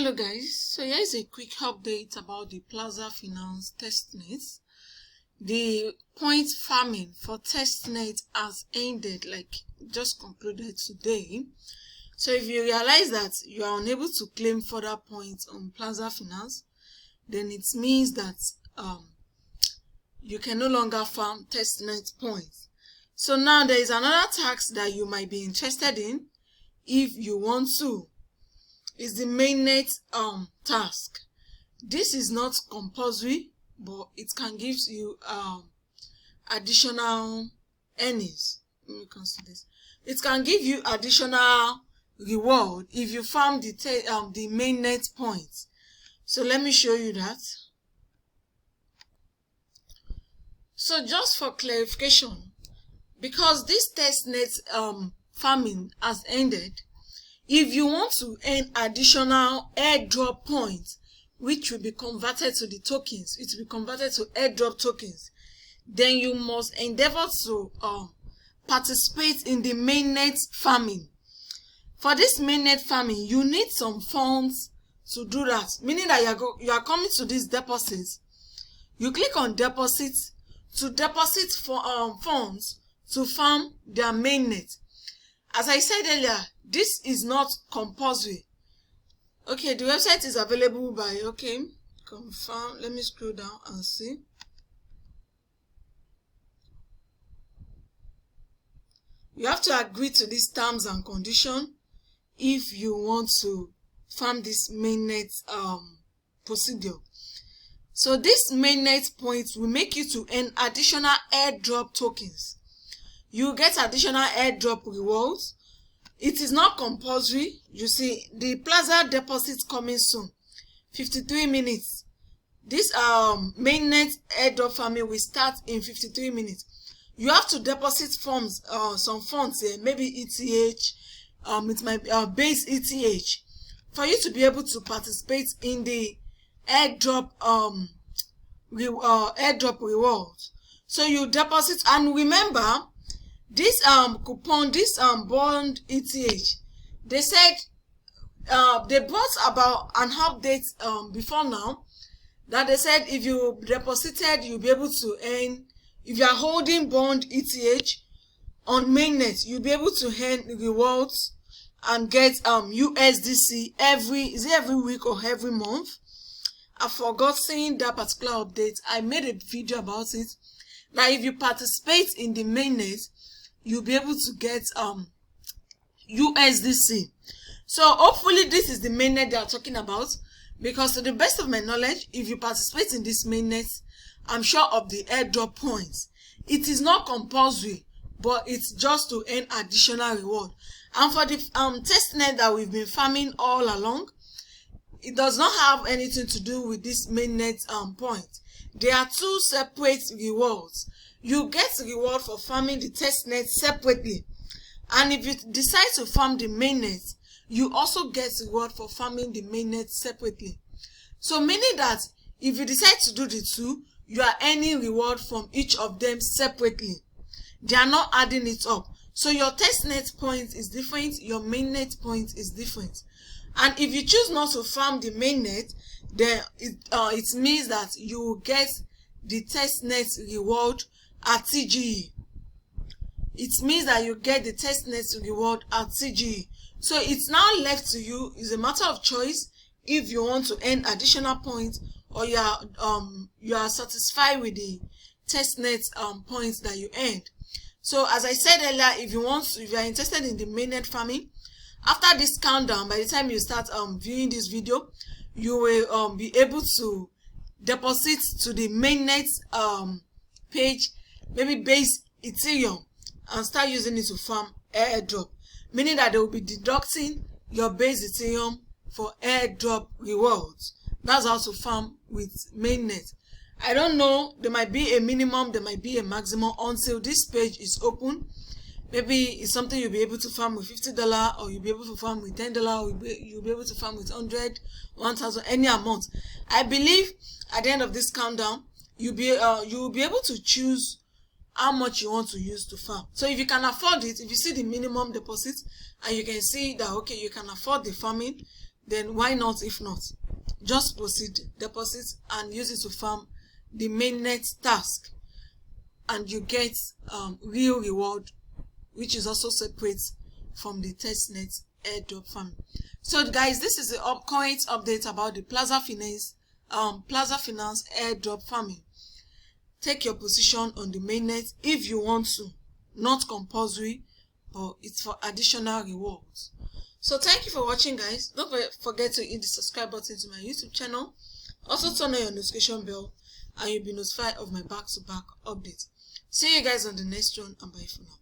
Hello guys, so here is a quick update about the Plaza Finance Testnet. The point farming for Testnet has ended, like just concluded today. So if you realize that you are unable to claim further points on Plaza Finance, then it means that you can no longer farm Testnet points. So now there is another task that you might be interested in if you want to. Is the Mainnet task. This is not compulsory, but it can give you additional earnings. Let me consider this. It can give you additional reward if you farm the Mainnet points. So let me show you that. So just for clarification, because this Testnet farming has ended, if you want to earn additional airdrop points, which will be converted to the tokens, it will be converted to airdrop tokens, then you must endeavor to participate in the mainnet farming. For this mainnet farming, you need some funds to do that, meaning that you are coming to this deposit. You click on deposit to deposit for funds to farm their mainnet. As I said earlier, this is not compulsory. Okay, the website is available by, confirm. Let me scroll down and see. You have to agree to these terms and conditions if you want to farm this mainnet procedure. So this mainnet points will make you to earn additional airdrop tokens. You get additional airdrop rewards. It is not compulsory. You see, the Plaza deposit coming soon. 53 minutes. This mainnet airdrop farming will start in 53 minutes. You have to deposit funds, some funds here, maybe ETH, it might be base ETH, for you to be able to participate in the airdrop airdrop rewards. So you deposit, and remember, this coupon, this bond ETH, they said they brought about an update before now, that they said if you deposited, you'll be able to earn, if you are holding bond ETH on Mainnet, you'll be able to earn rewards and get USDC every week or every month. I forgot saying that particular update. I made a video about it, that if you participate in the Mainnet, you'll be able to get USDC. So hopefully this is the mainnet they are talking about, because to the best of my knowledge, if you participate in this mainnet, I'm sure of the airdrop points. It is not compulsory, but it's just to earn additional reward. And for the testnet that we've been farming all along, it does not have anything to do with this mainnet point. There are two separate rewards. You get reward for farming the testnet separately, and if you decide to farm the mainnet, you also get reward for farming the mainnet separately. So meaning that if you decide to do the two, you are earning reward from each of them separately. They are not adding it up. So your testnet point is different, your mainnet point is different. And if you choose not to farm the mainnet, then it means that you will get the testnet reward at TGE. It means that you get the testnet reward at TGE. So it's now left to you. It's a matter of choice if you want to earn additional points, or you are satisfied with the testnet points that you earned. So as I said earlier, if you are interested in the mainnet farming, after this countdown, by the time you start viewing this video, you will be able to deposit to the mainnet page, maybe base Ethereum, and start using it to farm airdrop, meaning that they will be deducting your base Ethereum for airdrop rewards. That's how to farm with mainnet. I don't know, there might be a minimum, there might be a maximum until this page is open. Maybe it's something you'll be able to farm with $50, or you'll be able to farm with $10, or you'll be able to farm with 100, 1,000, any amount. I believe at the end of this countdown, you will be able to choose how much you want to use to farm. So if you can afford it, if you see the minimum deposit and you can see that okay, you can afford the farming, then why not? If not, just proceed, deposit, and use it to farm the mainnet task, and you get real reward, which is also separate from the testnet airdrop farming. So guys, this is the current update about the Plaza Finance airdrop farming. Take your position on the mainnet if you want to, not compulsory, but it's for additional rewards. So thank you for watching, guys. Don't forget to hit the subscribe button to my YouTube channel. Also turn on your notification bell and you'll be notified of my back-to-back updates. See you guys on the next one, and bye for now.